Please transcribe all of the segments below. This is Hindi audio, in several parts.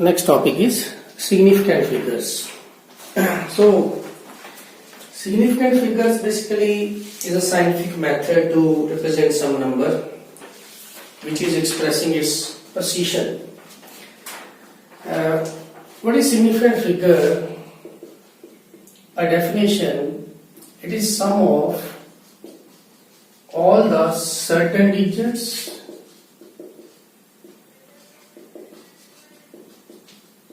Next topic is significant figures. So, significant figures basically is a scientific method to represent some number which is expressing its precision. What is significant figure? By definition, it is sum of all the certain digits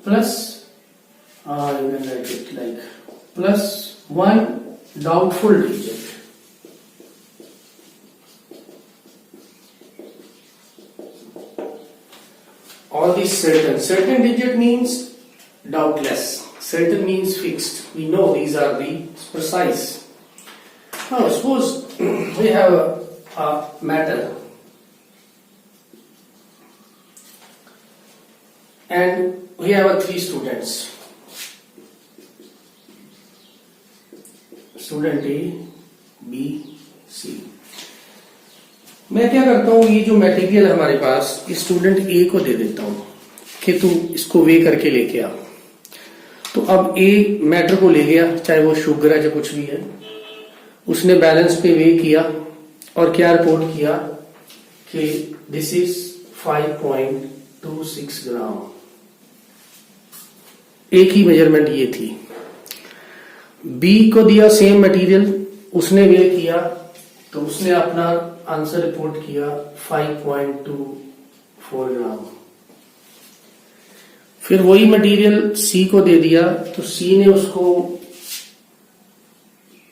plus, you can write it like plus one doubtful digit. All these certain digit means doubtless, certain means fixed. We know these are the precise. Now suppose we have a matter and we have three students. Student A, B, C. मैं क्या करता हूँ, ये जो मटेरियल है हमारे पास, स्टूडेंट ए को दे देता हूँ कि तू इसको वे करके लेके आ. तो अब ए मैटर को ले गया, चाहे वो शुगर है, चाहे कुछ भी है, उसने बैलेंस पे वे किया और क्या रिपोर्ट किया कि दिस इज 5.26 ग्राम. एक ही मेजरमेंट ये थी. बी को दिया सेम मटेरियल, उसने वे किया तो उसने अपना आंसर रिपोर्ट किया 5.24 ग्राम. फिर वही मटेरियल सी को दे दिया तो सी ने उसको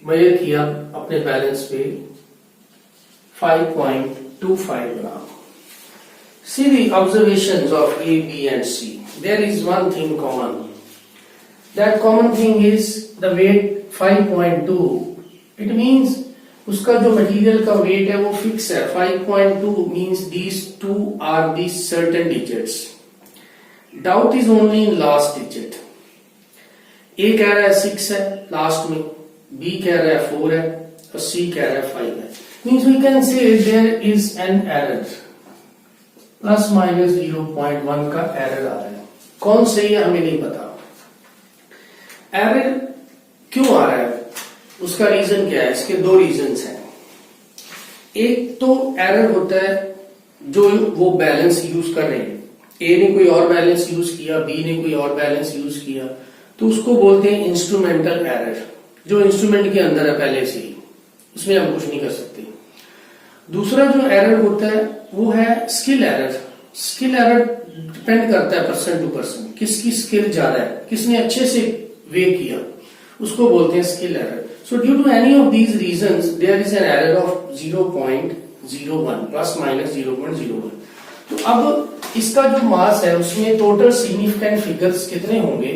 मेजर किया अपने बैलेंस पे 5.25 ग्राम. See the observations of A, B and C. There is one thing common. That common thing is the weight 5.2. It means उसका जो मटेरियल का वेट है वो फिक्स है. 5.2 means these two are the certain digits. Doubt is only in last digit. A कह रहा है 6 है लास्ट में, B कह रहा है 4 है और C कह रहा है 5 है. Means we can say there is an error. Plus minus 0.1 का एरर आ रहा है. कौन सही है हमें नहीं पता. एरर क्यों आ रहा है, उसका रीजन क्या है? इसके दो रीजंस हैं. एक तो एरर होता है जो वो बैलेंस यूज कर रहे हैं. ए ने कोई और बैलेंस यूज किया, बी ने कोई और बैलेंस यूज किया, तो उसको बोलते हैं इंस्ट्रूमेंटल एरर, जो इंस्ट्रूमेंट के अंदर है पहले से ही, उसमें हम कुछ नहीं कर सकते. दूसरा जो एरर होता है वो है skill error. Skill error depend करता है पर्सन टू पर्सन, किसकी स्किल ज्यादा है, किसने अच्छे से वे किया, उसको बोलते हैं skill error. So due to any of these reasons, there is an error of 0.01 plus minus 0.01. तो अब इसका जो मास है उसमें टोटल सिग्निफिकेंट फिगर्स कितने होंगे?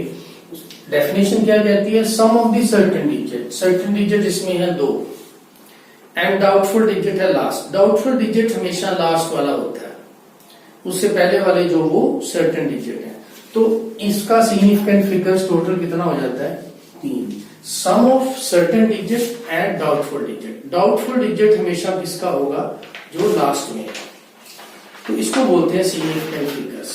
डेफिनेशन क्या कहती है? Sum of the certain digit. Certain digit इसमें है 2 एंड डाउटफुल डिजिट है लास्ट. डाउटफुल डिजिट हमेशा लास्ट वाला होता है, उससे पहले वाले जो वो सर्टेन डिजिट है. तो इसका सिग्निफिकेंट फिगर्स टोटल कितना हो जाता है? 3. Sum of certain digit and doubtful digit. Doubtful digit हमेशा किसका होगा? जो लास्ट में है. तो इसको बोलते हैं सिग्निफिकेंट फिगर्स.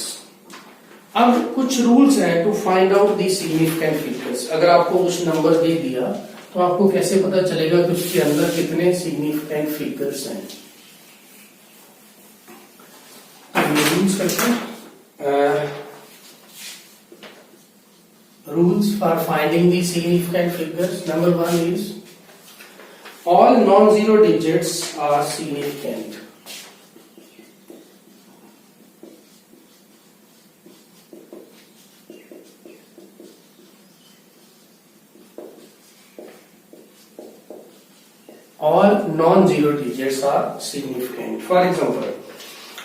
अब कुछ रूल्स हैं to find out the significant figures. अगर आपको कुछ नंबर दे दिया तो आपको कैसे पता चलेगा कि उसके अंदर कितने सिग्निफिकेंट फिगर्स हैं? रूल्स करते हैं. Rules for finding the significant figures. Number 1 is all non-zero digits are significant. All non-zero digits are significant. For example,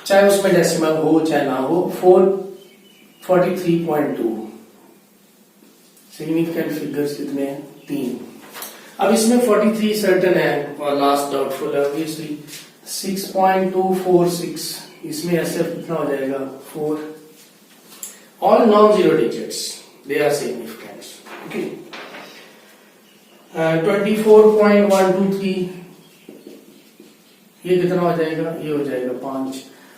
चाहे उसमें डेसिमल हो चाहे ना हो, 43.2 सिग्निफिकेंट फिगर्स कितने हैं? 3. अब इसमें 43 सर्टेन है और लास्ट डाउटफुल है. ऑब्वियसली 6.246 इसमें ऐसे कितना हो जाएगा? 4. All non zero digits they are significant. Okay. 24.123 ये कितना हो जाएगा? ये हो जाएगा 5.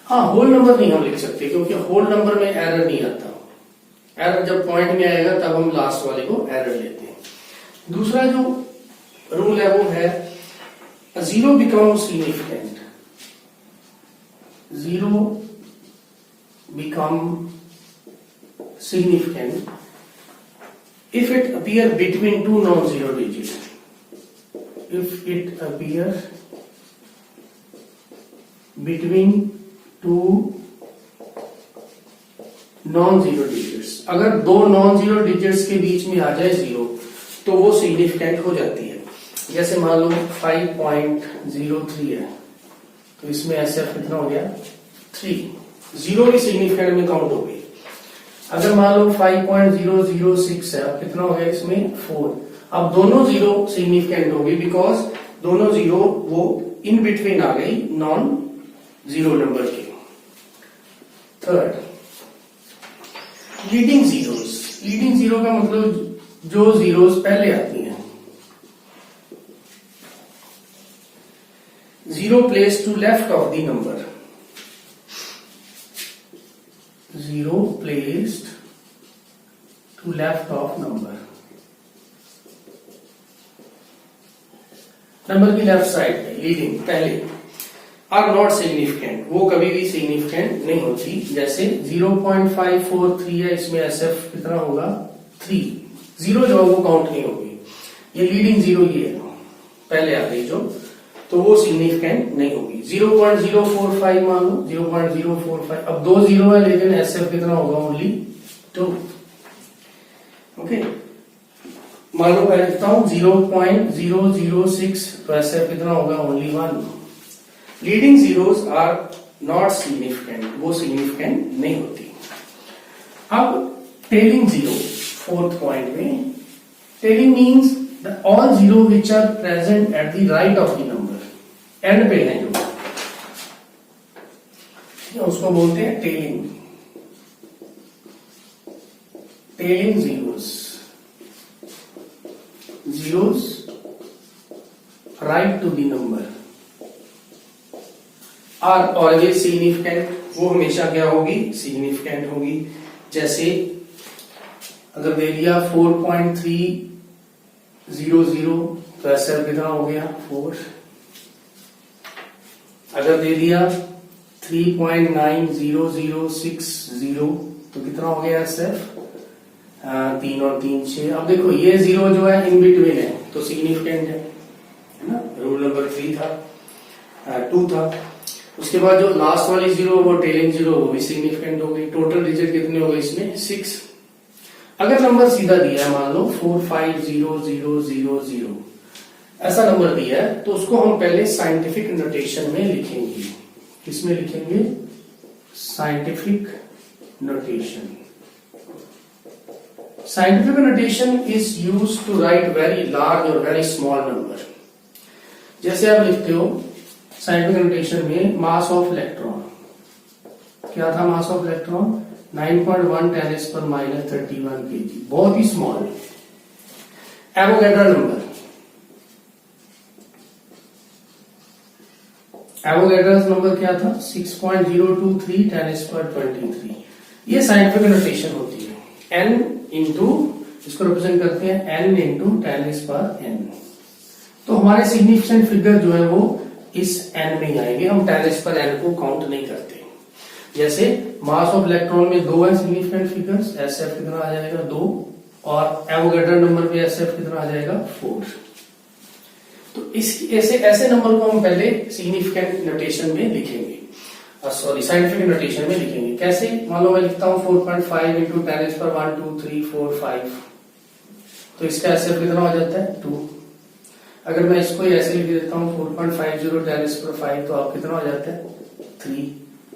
हाँ, होल नंबर नहीं हम लिख सकते क्योंकि होल नंबर में एरर नहीं आता. एरर जब पॉइंट में आएगा तब हम लास्ट वाले को एरर लेते हैं। दूसरा जो रूल है वो है zero become significant, zero become significant if it appear between two non-zero digits. If it appear between two non-zero digits, अगर दो non-zero digits के बीच में आ जाए जीरो तो वो significant हो जाती है। जैसे मान लो 5.03 है तो इसमें SF कितना हो गया 3, जीरो भी significant में काउंट हो गई। अगर मान लो 5.006 है, अब कितना हो गया इसमें 4, अब दोनों जीरो सिग्निफिकेंट होगी बिकॉज दोनों जीरो वो इन बिटवीन आ गई नॉन जीरो नंबर के। Third, leading zeros. Leading zero का मतलब जो जीरोस पहले आती हैं। Zero place to left of the number, zero placed to left of number, number की लेफ्ट साइड पे लीडिंग पहले, आर नॉट सिग्निफिकेंट, वो कभी भी सिग्निफिकेंट नहीं होती। जैसे 0.543 है, इसमें SF कितना होगा 3, जीरो जो वो काउंट नहीं होगी। ये लीडिंग जीरो ये है पहले आ गई जो, तो वो सिग्निफिकेंट नहीं होगी। 0.045 मान लो 0.045, अब दो जीरो है लेकिन SF कितना होगा ओनली 2। ओके, मान लो मैं लिखता हूं 0.006 तो SF कितना होगा only 1। Leading zeros are not significant, वो सिग्निफिकेंट नहीं होती। अब टेलिंग जीरो, फोर्थ पॉइंट में, trailing means all zero which are present at the right of the number, end पे है जो, उसको बोलते हैं trailing, trailing zeros. Zeros right to the number are always significant, वो हमेशा क्या होगी सिग्निफिकेंट होगी। जैसे अगर दे दिया 4.300 तो SF कितना हो गया 4। अगर दे दिया 3.90060 तो कितना हो गया SF 3 और 3 6। अब देखो ये जीरो जो है इन बिटवीन है तो सिग्निफिकेंट है ना, रूल नंबर 3 था 2 था। उसके बाद जो लास्ट वाली जीरो वो टेलिंग जीरो वो भी सिग्निफिकेंट हो गई। टोटल डिजिट कितने हो गए इसमें 6। अगर नंबर सीधा दिया है मान लो 450000 ऐसा नंबर दिया है तो उसको हम पहले साइंटिफिक नोटेशन में लिखेंगे। किसमें लिखेंगे scientific notation. Scientific notation is used to write very large और वेरी स्मॉल नंबर। जैसे आप लिखते हो साइंटिफिक नोटेशन में मास ऑफ इलेक्ट्रॉन, क्या था मास ऑफ इलेक्ट्रॉन 9.1 10⁻31 kg, बहुत ही small. Avogadro number, Avogadro's number क्या था 6.023 10⁻23। ये साइंटिफिक नोटेशन होती है। n इंटू, इसको रिप्रेजेंट करते हैं n इंटू 10⁻n। तो हमारे सिग्निफिकेंट फिगर जो है वो इस n में ही आएंगे, हम 10⁻n को काउंट नहीं करते। जैसे मास ऑफ इलेक्ट्रॉन में 2 है सिग्निफिकेंट फिगर्स, SF कितना आ जाएगा 2, और एवोगैड्रो नंबर पे SF कितना आ जाएगा 4। तो इस ऐसे नंबर को हम पहले सिग्निफिकेंट नोटेशन में लिखेंगे, सॉरी साइंटिफिक नोटेशन में लिखेंगे। कैसे, मान लो मैं लिखता हूं 4.5 इंटू 10⁻1 2 3 4 5, तो इसका SF कितना हो जाता है 2। अगर मैं इसको ऐसे लिख देता हूँ 4.50 10⁻5 तो आप कितना हो जाता है 3।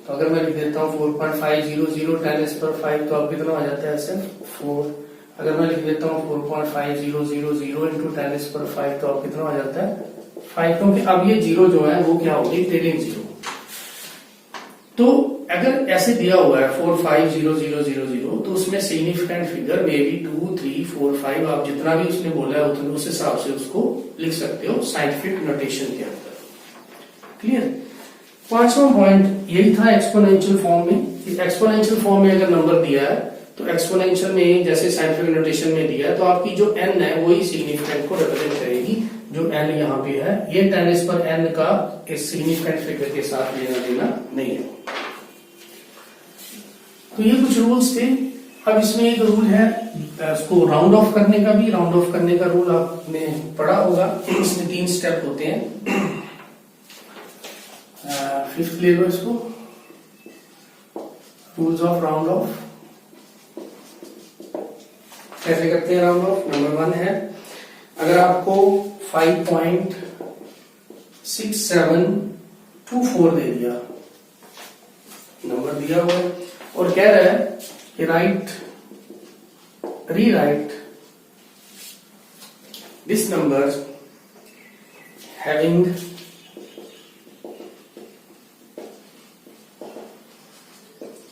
तो अगर मैं लिख देता हूँ 4.500 10⁻5 तो आप कितना हो जाता है SF 4। अगर मैं लिख देता हूँ 4.5000 इंटू 10⁻5 तो आप कितना हो जाता है 5, क्योंकि अब ये जीरो जो है वो क्या होगी टेलिंग जीरो। तो अगर ऐसे दिया हुआ है 45000 तो उसमें सिग्निफिकेंट फिगर मे बी 2 3 4 5, आप जितना भी उसने बोला है उतने उस हिसाब से उसको लिख सकते हो साइंटिफिक नोटेशन के अंदर। क्लियर। 5वां पॉइंट यही था एक्सपोनेंशियल फॉर्म में। एक्सपोनेंशियल फॉर्म में अगर नंबर दिया है तो एक्सपोनेंशियल में जैसे साइंटिफिक नोटेशन में दिया तो आपकी जो n है वही सिग्निफिकेंट को रिप्रेजेंट करेगी, जो n यहाँ पे है। ये 10⁻n का इस सिग्निफिकेंट फिगर के साथ लेना देना नहीं है। तो ये कुछ रूल्स थे। अब इसमें एक रूल है उसको राउंड ऑफ करने का भी। राउंड ऑफ करने का रूल आपने पढ़ा होगा। इसमें 3 स्टेप होते हैं। फिफ्थ ले लो इसको, रूल्स ऑफ राउंड ऑफ। कैसे करते हैं राउंड ऑफ? नंबर 1 है, अगर आपको 5.6724 दे दिया, नंबर दिया हुआ है और कह रहा है कि rewrite this number having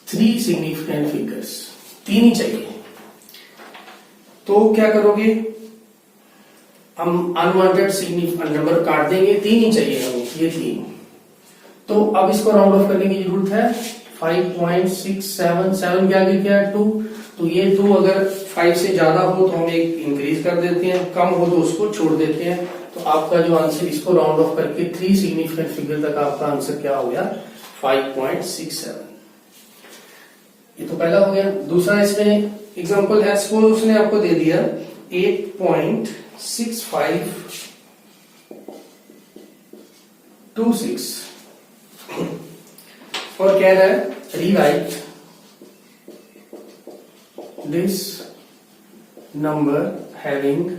three significant figures, 3 ही चाहिए। तो क्या करोगे? हम अनवांटेड सिग्निफिकेंट नंबर काट देंगे, 3 ही चाहिए हमें, ये 3। तो अब इसको राउंड ऑफ करने की जरूरत है। 5.677 के आगे क्या है? 2। तो ये 2 अगर 5 से ज्यादा हो तो हम एक इंक्रीज कर देते हैं, कम हो तो उसको छोड़ देते हैं। तो आपका जो आंसर, इसको राउंड ऑफ करके 3 सिग्निफिकेंट फिगर तक आपका आंसर क्या हो गया? 5.67। ये तो पहला हो गया। दूसरा इसमें एग्जांपल है, सपोज उसने आपको दे दिया 8.6526 और कह रहा है rewrite this number having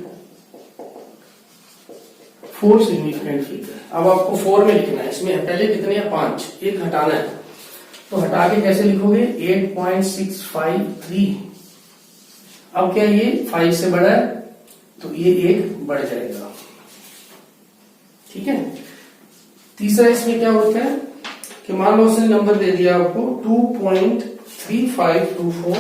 4 significant figure. अब आपको 4 में लिखना है। इसमें पहले कितने हैं? 5, एक हटाना है। तो हटा के कैसे लिखोगे? 8.653। अब क्या ये 5 से बड़ा है तो ये 1 बढ़ जाएगा, ठीक है। तीसरा इसमें क्या होता है कि मान लो उसने नंबर दे दिया आपको 2.3524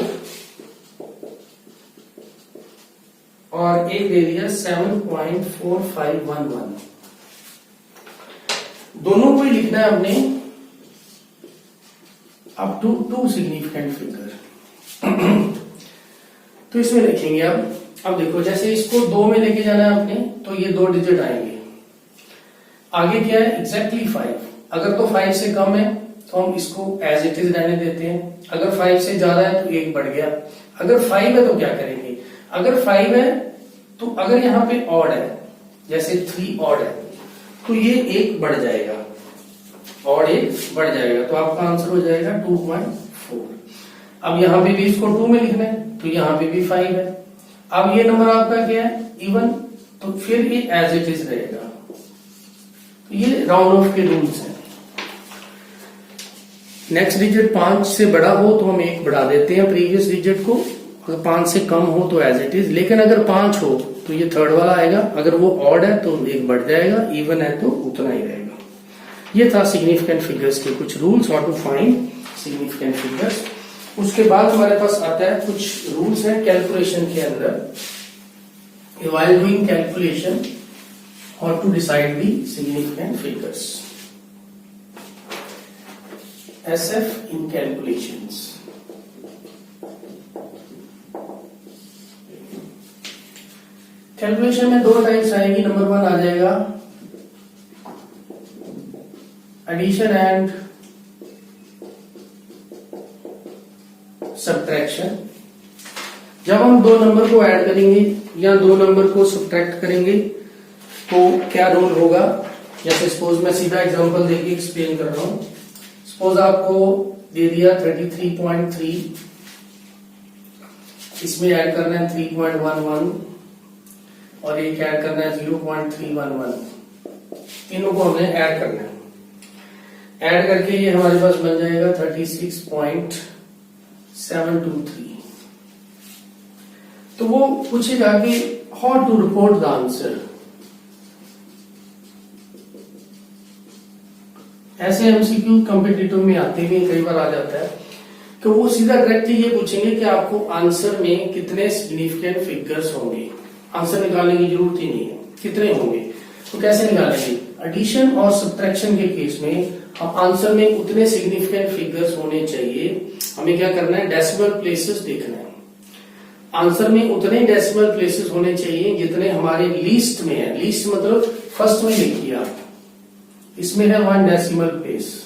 और एक दे दिया 7.4511। दोनों को ही लिखना है हमने अप टू 2 सिग्निफिकेंट फिगर। तो इसमें लिखेंगे अब देखो, जैसे इसको 2 में लेके जाना है आपने, तो ये 2 डिजिट आएंगे। आगे क्या है? एग्जैक्टली 5। अगर तो 5 से कम है तो हम इसको एज इट इज रहने देते हैं। अगर 5 से ज्यादा है तो 1 बढ़ गया। अगर 5 है तो क्या करेंगे? अगर 5 है तो अगर यहाँ पे ऑड है, जैसे 3 ऑड है, तो ये 1 बढ़ जाएगा, और 1 बढ़ जाएगा, तो आपका आंसर हो जाएगा 2.4। अब यहाँ पे भी इसको 2 में लिखना है, तो यहाँ पे भी 5 है। अब ये नंबर आपका क्या है? इवन, तो फिर ये एज इट इज रहेगा। तो ये राउंड ऑफ के रूल्स हैं। नेक्स्ट डिजिट 5 से बड़ा हो तो हम 1 बढ़ा देते हैं प्रीवियस डिजिट को, अगर 5 से कम हो तो एज इट इज। लेकिन अगर 5 हो तो ये थर्ड वाला आएगा, अगर वो ऑड है तो 1 बढ़ जाएगा, इवन है तो उतना ही रहेगा। ये था सिग्निफिकेंट फिगर्स के कुछ rules, how to find significant figures. उसके बाद हमारे पास आता है कुछ रूल्स हैं कैलकुलेशन के अंदर, while doing calculation, how to decide the significant figures. SF in calculations. Calculation में 2 टाइप्स आएगी। नंबर 1 आ जाएगा एडिशन एंड सब्ट्रैक्शन। जब हम 2 नंबर को ऐड करेंगे या 2 नंबर को सब्ट्रैक्ट करेंगे तो क्या रूल होगा? जैसे सपोज मैं सीधा एग्जांपल देके एक्सप्लेन कर रहा हूं। सपोज आपको दे दिया 33.3, इसमें ऐड करना है 3.11 और एक ऐड करना है 0.311। तीनों को हमने ऐड करना है। ऐड करके ये हमारे पास बन जाएगा 36.723। तो वो पूछेगा कि how to report the answer. ऐसे एमसीक्यू कॉम्पिटिटिव में आते हुए कई बार आ जाता है कि वो सीधा डायरेक्टली ये पूछेंगे कि आपको आंसर में कितने सिग्निफिकेंट फिगर्स होंगे। आंसर निकालने की जरूरत ही नहीं है, कितने होंगे। तो कैसे निकालेंगे? एडिशन और सब्ट्रैक्शन के केस में हम आंसर में उतने सिग्निफिकेंट फिगर्स होने चाहिए हमें क्या करना है, डेसिमल प्लेसेस देखना है। आंसर में उतने डेसिमल प्लेसेस होने चाहिए जितने हमारे लीस्ट में है। लीस्ट मतलब फर्स्ट में लिखिए आप, इसमें है 1 डेसिमल प्लेस,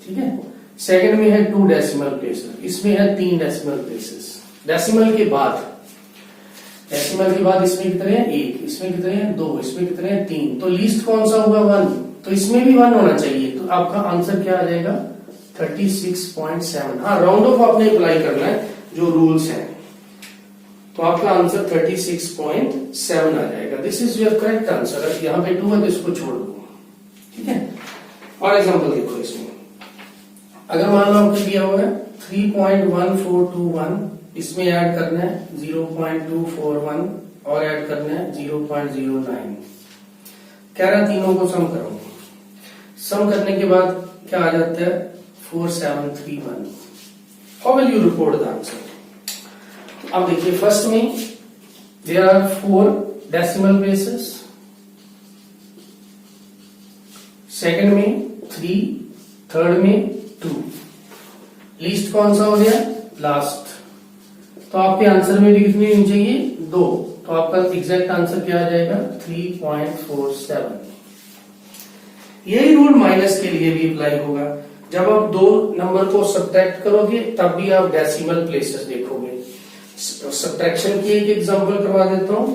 ठीक है। सेकंड में है 2 डेसिमल प्लेसेस, इसमें है 3 डेसिमल प्लेसेस। डेसिमल के बाद इसमें कितने हैं, 1, इसमें कितने हैं, 2, इसमें कितने हैं, 3। तो लीस्ट कौन सा होगा, 1, तो इसमें भी 1 होना चाहिए। तो आपका आंसर क्या आ जाएगा, 36.7। हाँ, राउंड ऑफ आपने अप्लाई करना है जो रूल्स हैं। तो आपका आंसर 36.7 आ जाएगा। This is your correct answer. अगर यहाँ पे 2 है तो इसको छोड़ दो, ठीक है। और एग्जांपल देखो इसमें, अगर मान लो आपको दिया हुआ है 3.1421, इसमें ऐड करना है 0.241 और ऐड करना है 0.09। कह रहा है तीनों को सम करो। सम करने के बाद क्या आ जाता है, 4731। How will you report the answer? अब देखिए, फर्स्ट में there are 4 decimal places, second में 3, थर्ड में 2, लीस्ट कौन सा हो गया, लास्ट। तो आपके आंसर में भी कितनी होनी चाहिए, 2। तो आपका एग्जैक्ट आंसर क्या आ जाएगा, 3.47। यही रूल माइनस के लिए भी अप्लाई होगा। जब आप 2 नंबर को सब्ट्रैक्ट करोगे तब भी आप डेसिमल प्लेसेस देखोगे। सब्ट्रैक्शन की एक एग्जांपल करवा देता हूं।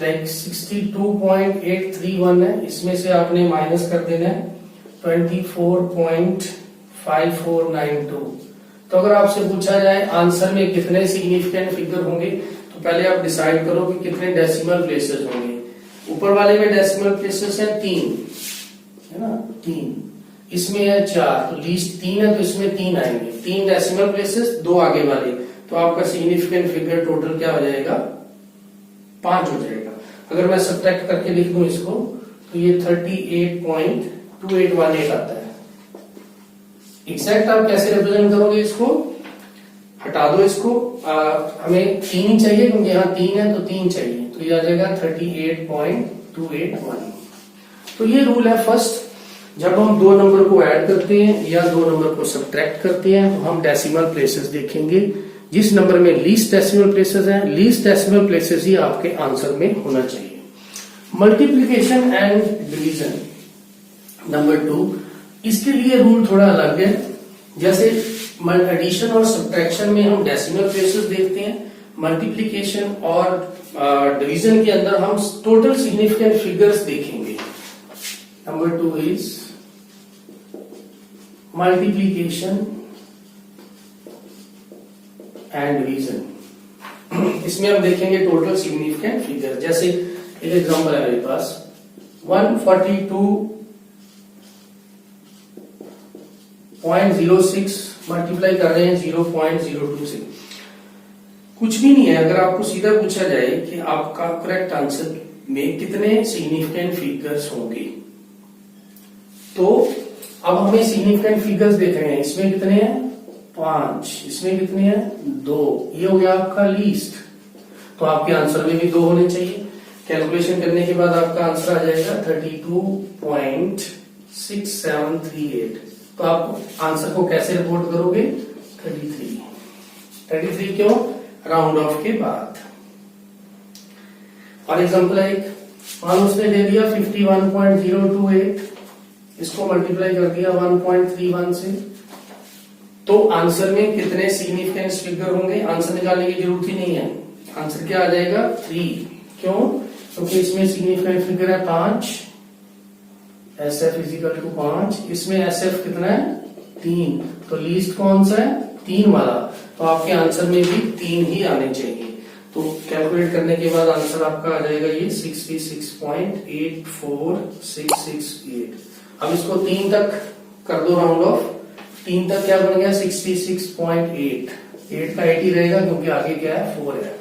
लाइक 62.831 है, इसमें से आपने माइनस कर देना है 24.5492। तो अगर आपसे पूछा जाए आंसर में कितने सिग्निफिकेंट फिगर होंगे, तो पहले आप डिसाइड करो कि कितने डेसिमल प्लेसेस होंगे। ऊपर वाले में डेसिमल प्लेसेस है 3, है ना, 3, इसमें है 4, तो लीस्ट 3 है तो इसमें 3 आएंगे। 3 डेसिमल प्लेसेस, 2 आगे वाले, तो आपका सिग्निफिकेंट फिगर टोटल क्या हो जाएगा, 5 हो जाएगा। अगर मैं सब्ट्रैक्ट करके लिख दूं इसको, तो ये 38.2818 आता है। एग्जैक्ट आप कैसे रिप्रेजेंट करोगे इसको, हटा दो इसको, हमें 3 ही चाहिए क्योंकि यहाँ 3 है तो 3 चाहिए, तो ये आ जाएगा 38.281। तो ये रूल है फर्स्ट, जब हम 2 नंबर को ऐड करते हैं या 2 नंबर को सब्ट्रैक्ट करते हैं तो हम डेसिमल प्लेसेस देखेंगे। जिस नंबर में लीस्ट डेसिमल प्लेसेस हैं, लीस्ट डेसिमल प्लेसेस ही आपके आंसर में होना चाहिए। मल्टीप्लिकेशन एंड डिवीजन नंबर 2, इसके लिए रूल थोड़ा अलग है। जैसे एडिशन और सब्ट्रैक्शन में हम डेसिमल प्लेसेस देखते हैं, मल्टीप्लिकेशन और डिवीजन के अंदर हम टोटल सिग्निफिकेंट फिगर्स देखेंगे। Number 2 is multiplication and division. इसमें हम देखेंगे टोटल सिग्निफिकेंट फिगर। जैसे एक एग्जांपल है मेरे पास, 142.06 मल्टीप्लाई कर रहे हैं 0.02 से। कुछ भी नहीं है। अगर आपको सीधा पूछा जाए कि आपका करेक्ट आंसर में कितने सिग्निफिकेंट फिगर्स होंगे, तो अब हमें सिग्निफिकेंट फिगर्स देख रहे हैं। इसमें कितने हैं, 5, इसमें कितने हैं, 2। ये हो गया आपका लीस्ट, तो आपके आंसर में भी 2 होने चाहिए। कैलकुलेशन करने के बाद आपका आंसर आ जाएगा 32.6738। तो आप आंसर को कैसे रिपोर्ट करोगे, 33 क्यों, राउंड ऑफ के बाद। और एग्जांपल है एक, मान उसने दे दिया 51.028, इसको मल्टीप्लाई कर दिया 1.31 से, तो आंसर में कितने सिग्निफिकेंट फिगर होंगे, आंसर निकालने की जरूरत ही नहीं है। आंसर क्या आ जाएगा, 3। क्यों, क्योंकि इसमें सिग्निफिकेंट फिगर है 5, SF इजिकल टू 5, इसमें SF कितना है, 3, तो लीस्ट कौन सा है, 3 वाला, तो आपके आंसर में भी 3 ही आने चाहिए। तो कैलकुलेट करने के बाद आंसर आपका आ जाएगा ये 66.84668। अब इसको 3 तक कर दो राउंड ऑफ, 3 तक क्या बन गया, 66.8, 8 का 8 ही रहेगा क्योंकि आगे क्या है, 4 है।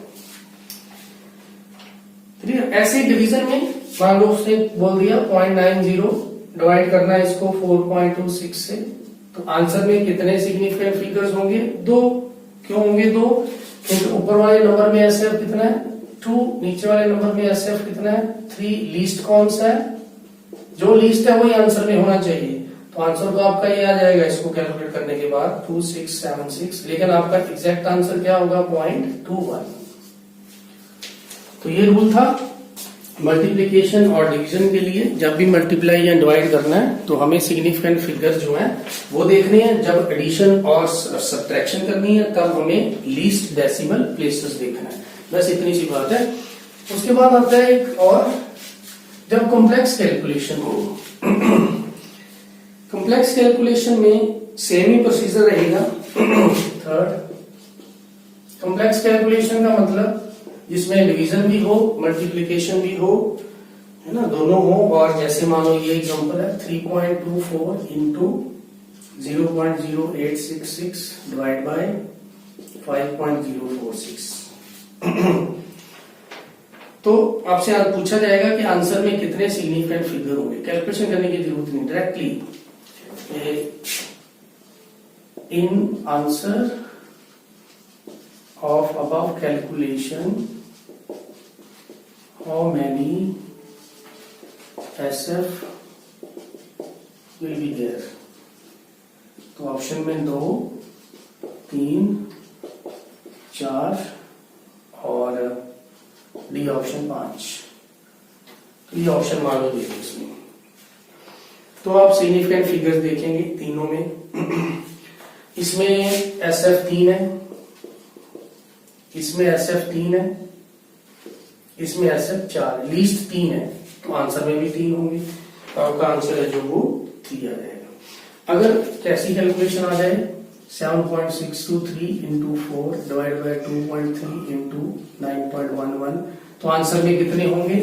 ऐसे डिवीजन में मान लो उसने बोल दिया 0.90, डिवाइड करना है इसको 4.26 से, तो आंसर में कितने सिग्निफिकेंट फिगर्स होंगे, 2। क्यों होंगे 2, क्योंकि ऊपर वाले नंबर में SF कितना है, 2, नीचे वाले नंबर में SF कितना है, 3। लीस्ट कौन सा है, जो लीस्ट है वही आंसर में होना चाहिए, तो आंसर तो आपका ये आ जाएगा इसको कैलकुलेट करने के बाद 2676, लेकिन आपका एग्जैक्ट आंसर क्या होगा 0.21। तो ये रूल था मल्टीप्लिकेशन और डिवीजन के लिए। जब भी मल्टीप्लाई या डिवाइड करना है तो हमें सिग्निफिकेंट फिगर्स जो हैं वो देखने हैं, जब एडिशन और सब्ट्रैक्शन करनी है तब हमें लीस्ट डेसिमल प्लेसेस देखना है। बस इतनी सी बात है। उसके बाद आता है एक और, जब कॉम्प्लेक्स कैलकुलेशन हो कॉम्प्लेक्स कैलकुलेशन में सेम ही प्रोसीजर रहेगा। थर्ड, कॉम्प्लेक्स कैलकुलेशन का मतलब जिसमें डिवीजन भी हो मल्टीप्लिकेशन भी हो, है ना, दोनों हो। और जैसे मानो ये एग्जांपल है 3.24 इंटू 0.0866 डिवाइड बाय 5.046। तो आपसे आज पूछा जाएगा कि आंसर में कितने सिग्निफिकेंट फिगर होंगे। कैलकुलेशन करने की जरूरत नहीं, directly in answer of above calculation how many SF will be there। तो ऑप्शन में 2, 3, 4 और डी ऑप्शन 5। तो ये ऑप्शन मान लो दिए इसमें। तो आप सिग्निफिकेंट फिगर्स देखेंगे तीनों में। इसमें SF 3 है, इसमें SF 3 है, इसमें SF 4 है, लीस्ट 3 है, तो आंसर में भी 3 होंगे। तो आपका आंसर है जो वो 3 आ जाएगा। अगर कैसी कैलकुलेशन आ जाए 7.623 इंटू 4 डिवाइड बाय 2.3 इंटू 9.11, तो आंसर में कितने होंगे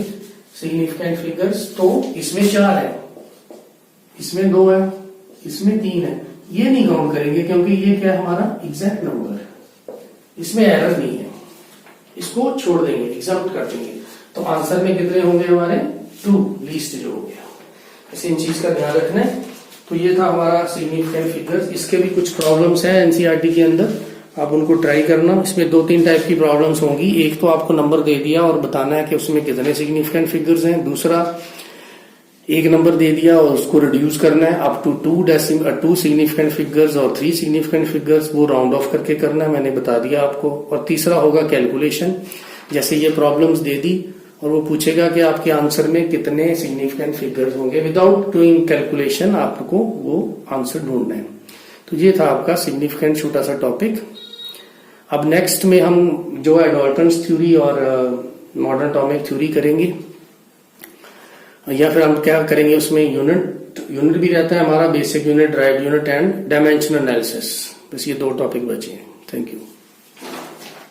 सिग्निफिकेंट फिगर्स। तो इसमें 4 है, इसमें 2 है, इसमें 3 है, ये नहीं काउंट करेंगे क्योंकि ये क्या है हमारा एग्जैक्ट नंबर है, इसमें एरर नहीं है, इसको छोड़ देंगे, एग्जाम्प्ट कर देंगे। तो आंसर में कितने होंगे हमारे 2, लीस्ट जो हो गया। ऐसे इन चीज का ध्यान रखना है। तो ये था हमारा सिग्निफिकेंट फिगर्स। इसके भी कुछ प्रॉब्लम्स हैं एनसीईआरटी के अंदर, आप उनको ट्राई करना। इसमें 2-3 टाइप की प्रॉब्लम्स होंगी। एक तो आपको नंबर दे दिया और बताना है कि उसमें कितने सिग्निफिकेंट फिगर्स हैं। दूसरा, एक नंबर दे दिया और उसको रिड्यूस करना है अप टू 2 सिग्निफिकेंट फिगर्स और 3 सिग्निफिकेंट फिगर्स, वो राउंड ऑफ करके करना है, मैंने बता दिया आपको। और तीसरा होगा कैलकुलेशन, जैसे ये प्रॉब्लम्स दे दी और वो पूछेगा कि आपके आंसर में कितने सिग्निफिकेंट फिगर्स होंगे, विदाउट डूइंग कैलकुलेशन आपको वो आंसर ढूंढना है। तो ये था आपका सिग्निफिकेंट छोटा सा टॉपिक। अब नेक्स्ट में हम जो है डॉल्टन्स थ्योरी और मॉडर्न एटॉमिक थ्योरी करेंगे, या फिर हम क्या करेंगे उसमें यूनिट भी रहता है हमारा, basic unit, drive unit and dimensional analysis. बस ये 2 टॉपिक बचे हैं। Thank you.